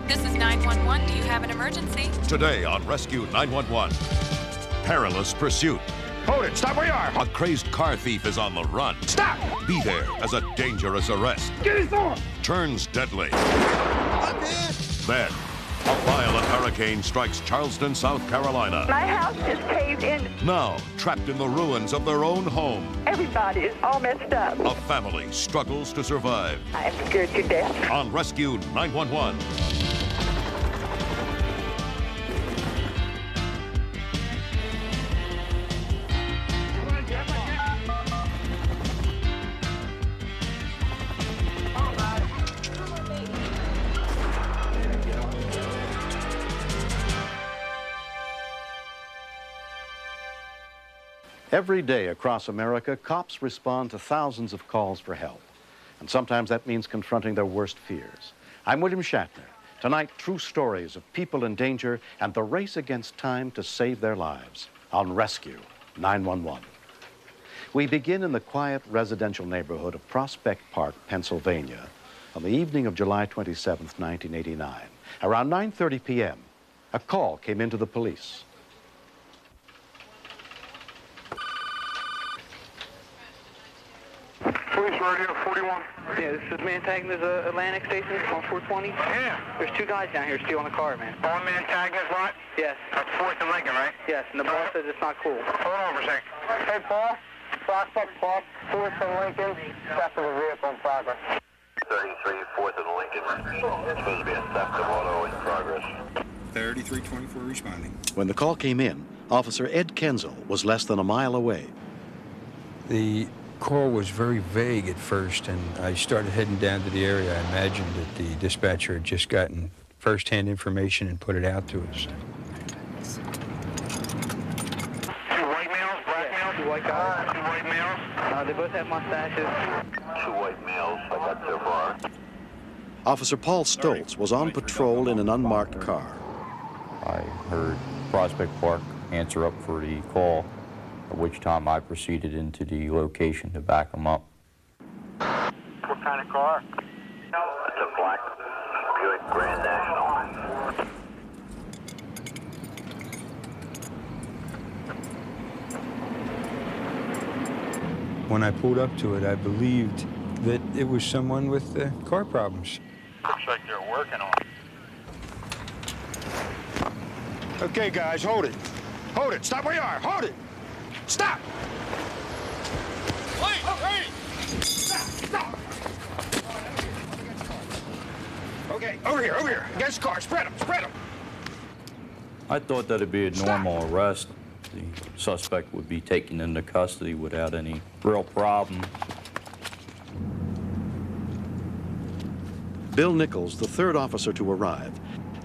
This is 911. Do you have an emergency? Today on Rescue 911. Perilous pursuit. Hold it! Stop where you are! A crazed car thief is on the run. Stop! Be there as a dangerous arrest. Get his door! Turns deadly. I'm hit! Then, a violent hurricane strikes Charleston, South Carolina. My house is caved in. Now, trapped in the ruins of their own home, Everybody is all messed up. a family struggles to survive. I am scared to death. On Rescue 911. Every day across America, cops respond to thousands of calls for help. And sometimes that means confronting their worst fears. I'm William Shatner. Tonight, true stories of people in danger and the race against time to save their lives on Rescue 911. We begin in the quiet residential neighborhood of Prospect Park, Pennsylvania, on the evening of July 27th, 1989. Around 9:30 p.m., a call came into the police. Police radio 41. Yeah, this is man tagging this Atlantic station on 420. Yeah. There's two guys down here stealing a car, man. All man tagging this lot? Yes. That's 4th and Lincoln, right? Yes, and the boss says it's not cool. Hold on for a second. Hey, Paul. Prospect Park, 4th and Lincoln. Theft of a vehicle in progress. 33, 4th and Lincoln. It's supposed to be a theft of auto in progress. 3324 responding. When the call came in, Officer Ed Kenzel was less than a mile away. The call was very vague at first, and I started heading down to the area. I imagined that the dispatcher had just gotten first-hand information and put it out to us. Two white males, black males? Two white guys. Two white males? They both have mustaches. Two white males I got so far. Officer Paul Stoltz was on patrol in an unmarked car. I heard Prospect Park answer up for the call, at which time I proceeded into the location to back them up. What kind of car? It's a black Buick Grand National. When I pulled up to it, I believed that it was someone with car problems. Looks like they're working on it. Okay, guys, hold it. Hold it. Stop where you are. Hold it. Stop! Wait! Wait! Stop! Okay, over here. Against the car. Spread them. I thought that it'd be a normal arrest. The suspect would be taken into custody without any real problem. Bill Nichols, the third officer to arrive,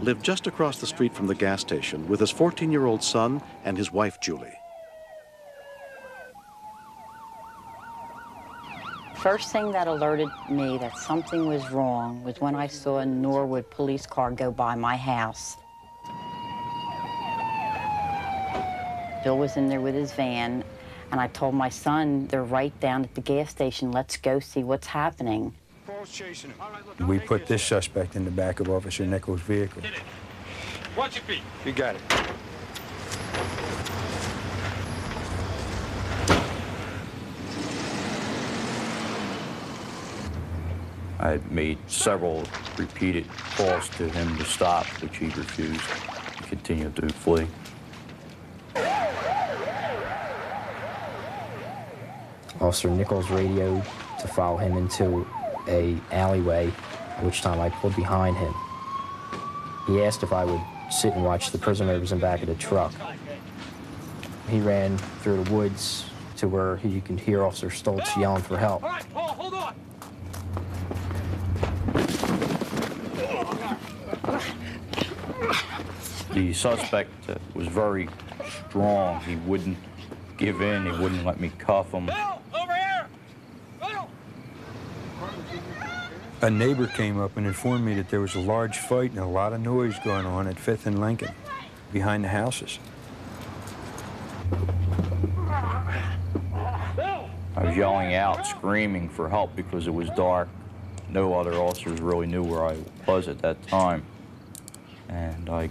lived just across the street from the gas station with his 14-year-old son and his wife, Julie. First thing that alerted me that something was wrong was when I saw a Norwood police car go by my house. Bill was in there with his van, and I told my son, they're right down at the gas station, let's go see what's happening. Paul's chasing him. We put this suspect in the back of Officer Nichols' vehicle. Watch your feet. You got it. I had made several repeated calls to him to stop, which he refused. He continued to flee. Officer Nichols radioed to follow him into a alleyway, at which time I pulled behind him. He asked if I would sit and watch the prisoners in back of the truck. He ran through the woods to where you could hear Officer Stoltz yelling for help. All right, Paul, hold on. The suspect was very strong. He wouldn't give in. He wouldn't let me cuff him. Bill, over here! Bill! A neighbor came up and informed me that there was a large fight and a lot of noise going on at 5th and Lincoln, behind the houses. I was yelling out, screaming for help because it was dark. No other officers really knew where I was at that time. and I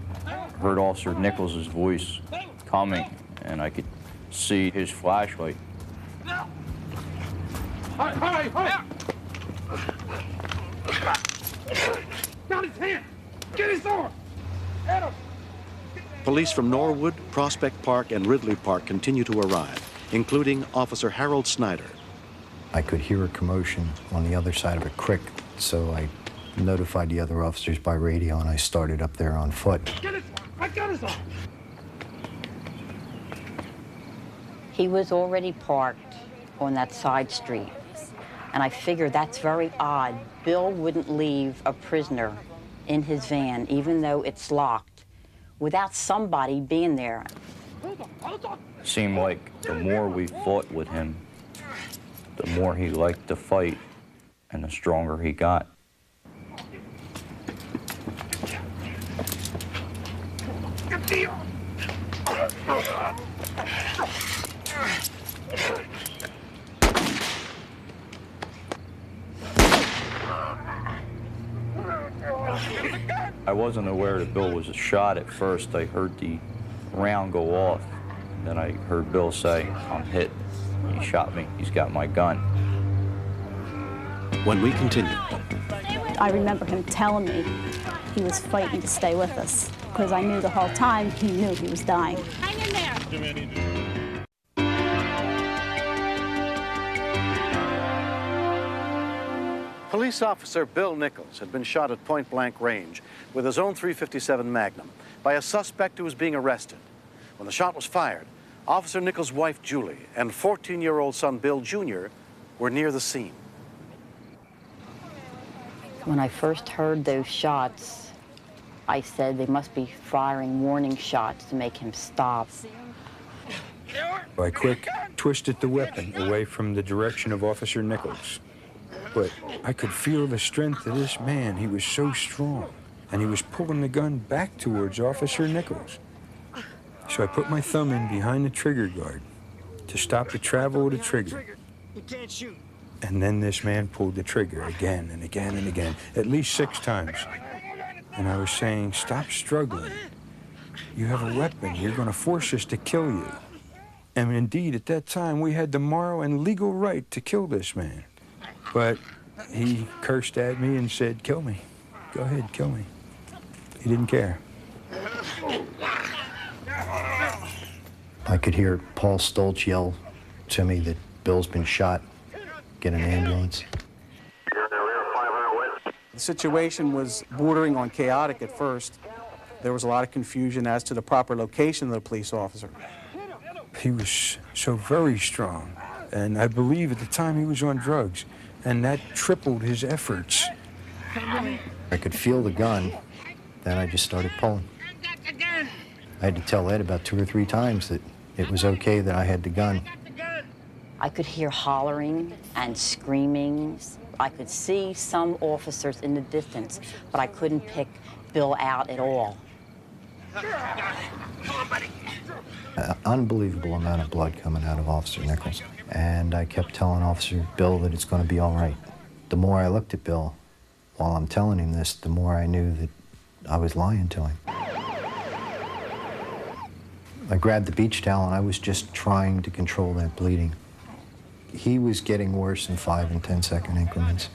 heard Officer Nichols' voice coming, and I could see his flashlight. Got his hand! Get his door! Get him! Police from Norwood, Prospect Park, and Ridley Park continue to arrive, including Officer Harold Snyder. I could hear a commotion on the other side of a creek, so I notified the other officers by radio, and I started up there on foot. Get his arm! I got his arm! He was already parked on that side street, and I figured that's very odd. Bill wouldn't leave a prisoner in his van, even though it's locked, without somebody being there. Seemed like the more we fought with him, the more he liked to fight, and the stronger he got. I wasn't aware that Bill was shot at first. I heard the round go off. Then I heard Bill say, "I'm hit. He shot me. He's got my gun." When we continue. I remember him telling me he was fighting to stay with us, because I knew the whole time he knew he was dying. Hang in there! Police officer Bill Nichols had been shot at point-blank range with his own .357 Magnum by a suspect who was being arrested. When the shot was fired, Officer Nichols' wife, Julie, and 14-year-old son, Bill Jr., were near the scene. When I first heard those shots, I said they must be firing warning shots to make him stop. I quick twisted the weapon away from the direction of Officer Nichols. But I could feel the strength of this man. He was so strong, and he was pulling the gun back towards Officer Nichols. So I put my thumb in behind the trigger guard to stop the travel of the trigger. You can't shoot. And then this man pulled the trigger again and again and again, at least 6 times. And I was saying, "Stop struggling. You have a weapon. You're going to force us to kill you." And indeed, at that time, we had the moral and legal right to kill this man. But he cursed at me and said, "Kill me. Go ahead, kill me." He didn't care. I could hear Paul Stoltz yell to me that Bill's been shot. Get an ambulance. The situation was bordering on chaotic at first. There was a lot of confusion as to the proper location of the police officer. He was so very strong, and I believe at the time he was on drugs, and that tripled his efforts. I could feel the gun, then I just started pulling. I had to tell Ed about 2 or 3 times that it was okay that I had the gun. I could hear hollering and screaming. I could see some officers in the distance, but I couldn't pick Bill out at all. An unbelievable amount of blood coming out of Officer Nichols. And I kept telling Officer Bill that it's going to be all right. The more I looked at Bill while I'm telling him this, the more I knew that I was lying to him. I grabbed the beach towel and I was just trying to control that bleeding. He was getting worse in 5 and 10-second increments.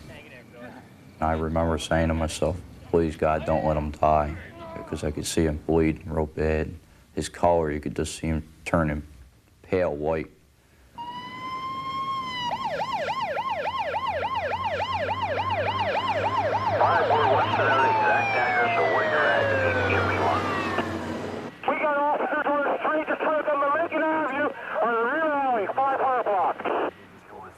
I remember saying to myself, "Please, God, don't let him die," because I could see him bleeding real bad. His color, you could just see him turning pale white. We got officers on the street just took them to Lincoln Avenue on the rear alley, 500 block.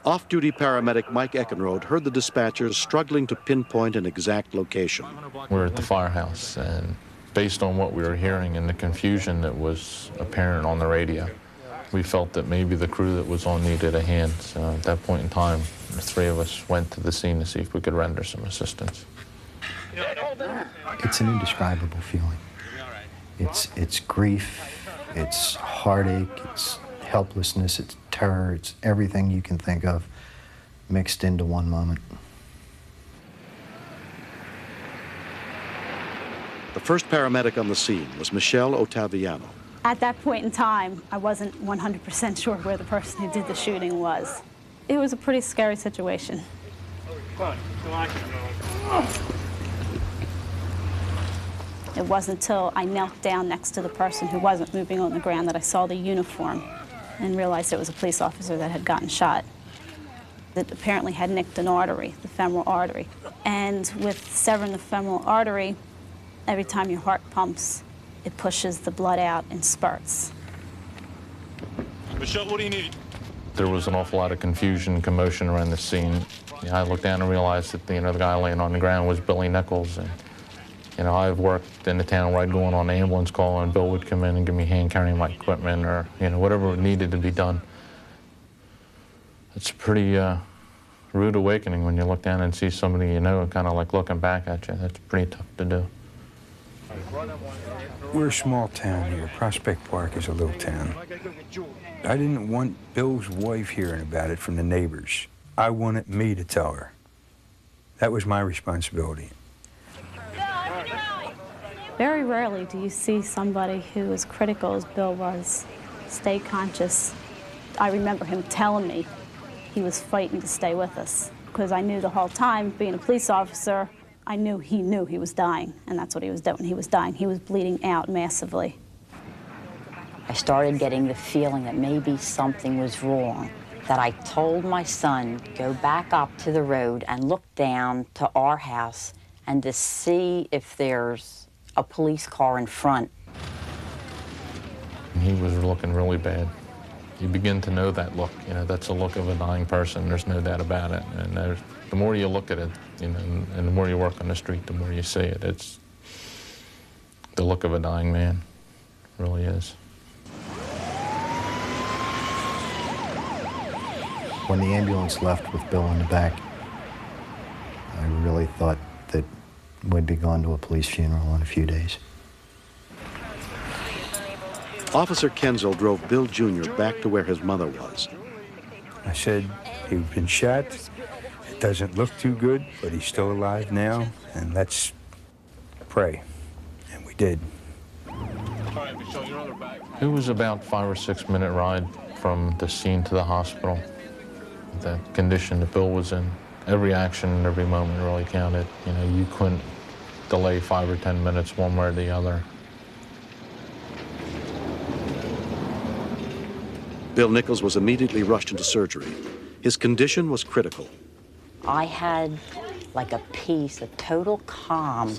Off-duty paramedic Mike Eckenrode heard the dispatchers struggling to pinpoint an exact location. We're at the firehouse, and based on what we were hearing and the confusion that was apparent on the radio, we felt that maybe the crew that was on needed a hand. So at that point in time, the 3 of us went to the scene to see if we could render some assistance. It's an indescribable feeling. It's grief, it's heartache, it's helplessness, it's terror, it's everything you can think of mixed into one moment. The first paramedic on the scene was Michelle Ottaviano. At that point in time, I wasn't 100% sure where the person who did the shooting was. It was a pretty scary situation. It wasn't until I knelt down next to the person who wasn't moving on the ground that I saw the uniform and realized it was a police officer that had gotten shot. That apparently had nicked an artery, the femoral artery. And with severing the femoral artery, every time your heart pumps, it pushes the blood out in spurts. Michelle, what do you need? There was an awful lot of confusion and commotion around the scene. I looked down and realized that the guy laying on the ground was Billy Nichols. And I've worked in the town where I'd go on an ambulance call and Bill would come in and give me hand carrying my equipment or whatever needed to be done. It's a pretty rude awakening when you look down and see somebody kind of like looking back at you. That's pretty tough to do. We're a small town here. Prospect Park is a little town. I didn't want Bill's wife hearing about it from the neighbors. I wanted me to tell her. That was my responsibility. Very rarely do you see somebody who, as critical as Bill was, stay conscious. I remember him telling me he was fighting to stay with us, because I knew the whole time, being a police officer, I knew he was dying, and that's what he was doing. He was dying. He was bleeding out massively. I started getting the feeling that maybe something was wrong, that I told my son, go back up to the road and look down to our house and to see if there's a police car in front. He was looking really bad. You begin to know that look. That's a look of a dying person. There's no doubt about it. And the more you look at it, and the more you work on the street, the more you see it. It's the look of a dying man. It really is. When the ambulance left with Bill in the back, I really thought that we'd be gone to a police funeral in a few days. Officer Kenzel drove Bill Jr. back to where his mother was. I said, he'd been shot. It doesn't look too good, but he's still alive now, and let's pray. And we did. It was about 5 or 6 minute ride from the scene to the hospital. The condition that Bill was in, every action and every moment really counted. You couldn't delay 5 or 10 minutes one way or the other. Bill Nichols was immediately rushed into surgery. His condition was critical. I had like a peace, a total calm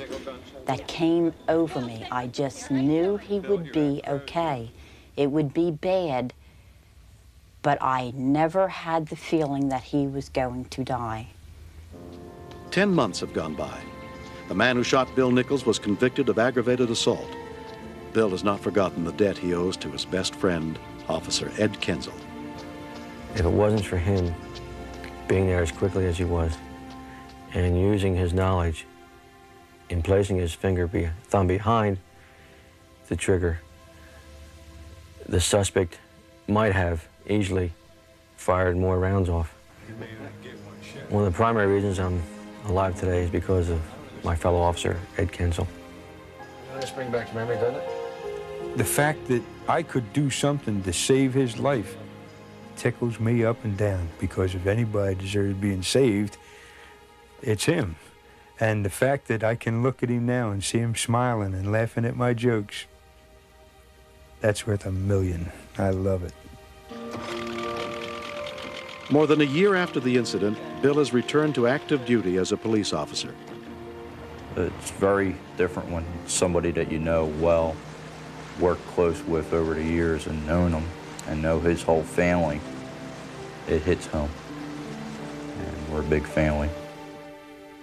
that came over me. I just knew he would be okay. It would be bad, but I never had the feeling that he was going to die. 10 months have gone by. The man who shot Bill Nichols was convicted of aggravated assault. Bill has not forgotten the debt he owes to his best friend, Officer Ed Kenzel. If it wasn't for him being there as quickly as he was and using his knowledge in placing his thumb behind the trigger, the suspect might have easily fired more rounds off. One of the primary reasons I'm alive today is because of my fellow officer, Ed Kenzel. This brings back to memory, doesn't it? The fact that I could do something to save his life tickles me up and down, because if anybody deserves being saved, it's him. And the fact that I can look at him now and see him smiling and laughing at my jokes, that's worth $1 million. I love it. More than a year after the incident, Bill has returned to active duty as a police officer. It's very different when somebody that you know well, worked close with over the years and known him and know his whole family, it hits home. And we're a big family.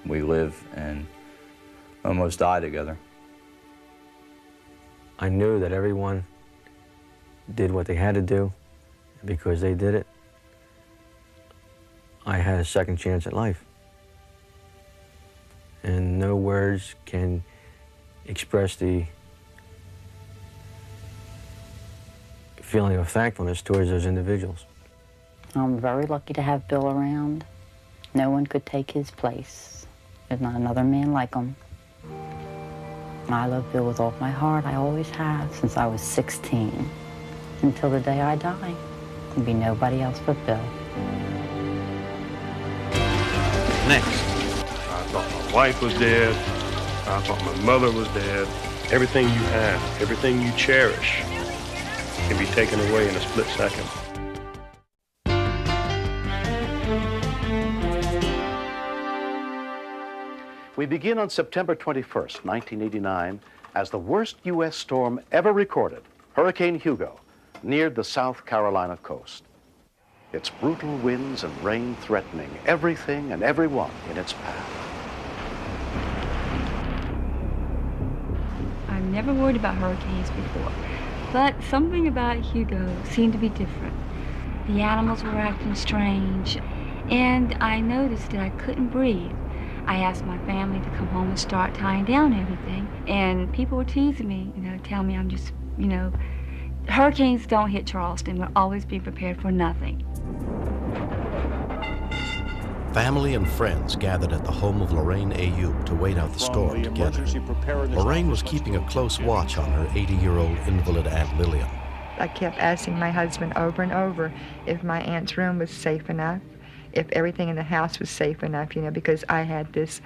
We live and almost die together. I knew that everyone did what they had to do. Because they did it, I had a second chance at life. And no words can express the feeling of thankfulness towards those individuals. I'm very lucky to have Bill around. No one could take his place. There's not another man like him. I love Bill with all my heart. I always have since I was 16. Until the day I die. There'll be nobody else but Bill. Next. I thought my wife was dead. I thought my mother was dead. Everything you have, everything you cherish can be taken away in a split second. We begin on September 21st, 1989, as the worst U.S. storm ever recorded, Hurricane Hugo, neared the South Carolina coast. Its brutal winds and rain threatening everything and everyone in its path. I've never worried about hurricanes before, but something about Hugo seemed to be different. The animals were acting strange, and I noticed that I couldn't breathe. I asked my family to come home and start tying down everything, and people were teasing me, telling me I'm just, hurricanes don't hit Charleston. We'll always be prepared for nothing. Family and friends gathered at the home of Lorraine Ayoub to wait out the storm together. Lorraine was keeping a close watch on her 80-year-old invalid Aunt Lillian. I kept asking my husband over and over if my aunt's room was safe enough, if everything in the house was safe enough, because I had this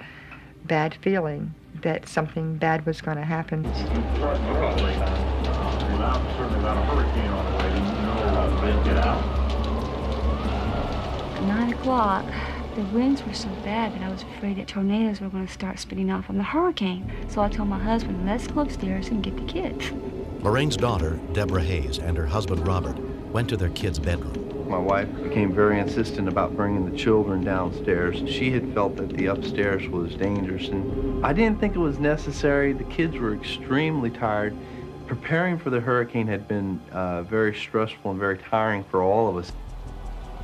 bad feeling that something bad was going to happen. At 9 o'clock, the winds were so bad that I was afraid that tornadoes were going to start spitting off from the hurricane. So I told my husband, let's go upstairs and get the kids. Lorraine's daughter, Deborah Hayes, and her husband, Robert, went to their kids' bedroom. My wife became very insistent about bringing the children downstairs. She had felt that the upstairs was dangerous, and I didn't think it was necessary. The kids were extremely tired. Preparing for the hurricane had been very stressful and very tiring for all of us.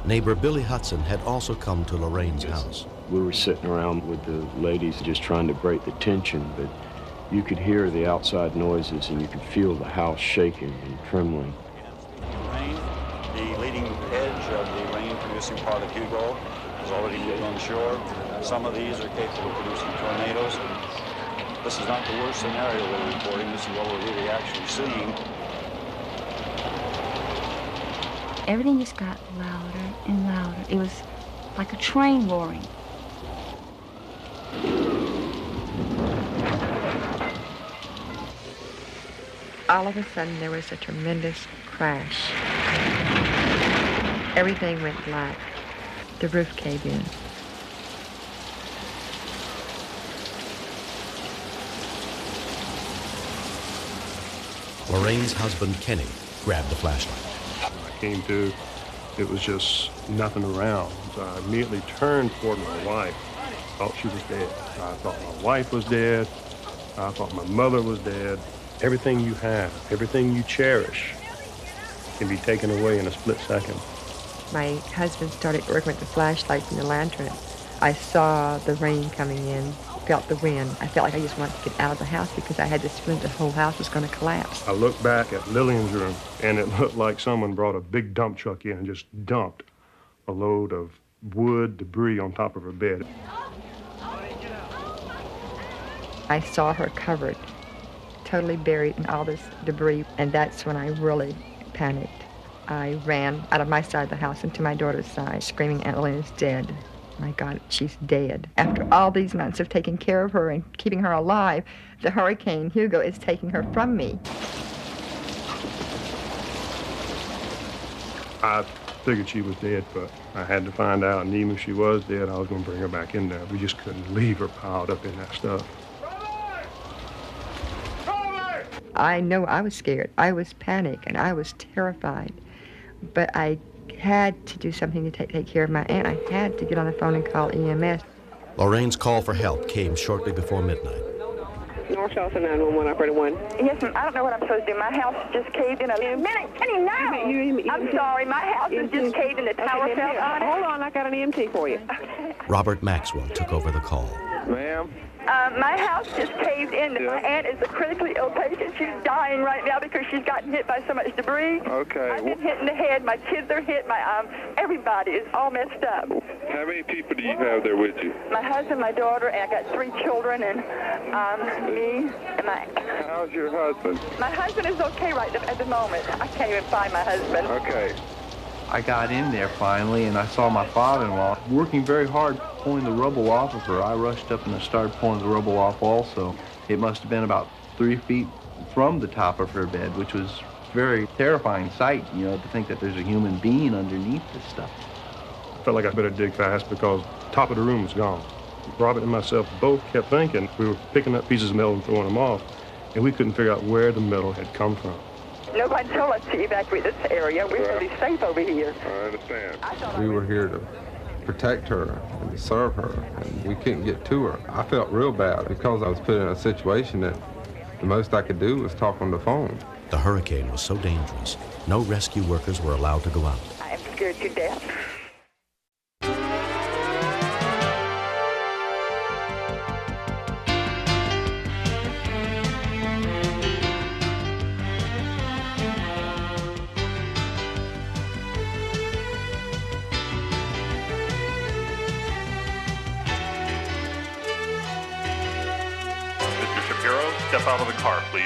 Neighbor Billy Hudson had also come to Lorraine's house. We were sitting around with the ladies just trying to break the tension, but you could hear the outside noises and you could feel the house shaking and trembling. The leading edge of the rain-producing part of Hugo has already moved on shore. Some of these are capable of producing tornadoes. This is not the worst scenario we're reporting. This is what we're really actually seeing. Everything just got louder and louder. It was like a train roaring. All of a sudden, there was a tremendous crash. Everything went black. The roof caved in. Lorraine's husband, Kenny, grabbed the flashlight. I came to, it was just nothing around. So I immediately turned toward my wife. Thought she was dead. I thought my wife was dead. I thought my mother was dead. Everything you have, everything you cherish can be taken away in a split second. My husband started working with the flashlight and the lantern. I saw the rain coming in, felt the wind. I felt like I just wanted to get out of the house because I had this feeling the whole house was going to collapse. I looked back at Lillian's room, and it looked like someone brought a big dump truck in and just dumped a load of wood debris on top of her bed. I saw her covered, totally buried in all this debris, and that's when I really panicked. I ran out of my side of the house into my daughter's side, screaming, Aunt Lillian's dead. My God, she's dead. After all these months of taking care of her and keeping her alive, the hurricane, Hugo, is taking her from me. I figured she was dead, but I had to find out, and even if she was dead, I was going to bring her back in there. We just couldn't leave her piled up in that stuff. I know I was scared. I was panicked, and I was terrified. But I had to do something to take care of my aunt. I had to get on the phone and call EMS. Lorraine's call for help came shortly before midnight. North Charleston 911, operator 1. Yes, ma'am. I don't know what I'm supposed to do. My house just caved in a minute. Kenny, now! I'm sorry. My house is just caved in. The tower fell on it. Hold on, I got an EMT for you. Robert Maxwell took over the call. Ma'am? My house just caved in. Yeah. My aunt is a critically ill patient. She's dying right now because she's gotten hit by so much debris. Okay. I've been hit in the head. My kids are hit. Everybody is all messed up. How many people do you have there with you? My husband, my daughter, and I got 3 children, and me and Mac. How's your husband? My husband is okay right at the moment. I can't even find my husband. Okay. I got in there finally, and I saw my father-in-law working very hard pulling the rubble off of her. I rushed up and I started pulling the rubble off also. It must have been about 3 feet from the top of her bed, which was a very terrifying sight, you know, to think that there's a human being underneath this stuff. I felt like I better dig fast because the top of the room was gone. Robert and myself both kept thinking we were picking up pieces of metal and throwing them off, and we couldn't figure out where the metal had come from. Nobody told us to evacuate this area. We're really safe over here. I understand. We were here to protect her and to serve her, and we couldn't get to her. I felt real bad because I was put in a situation that the most I could do was talk on the phone. The hurricane was so dangerous, no rescue workers were allowed to go out. I am scared to death. Step out of the car, please.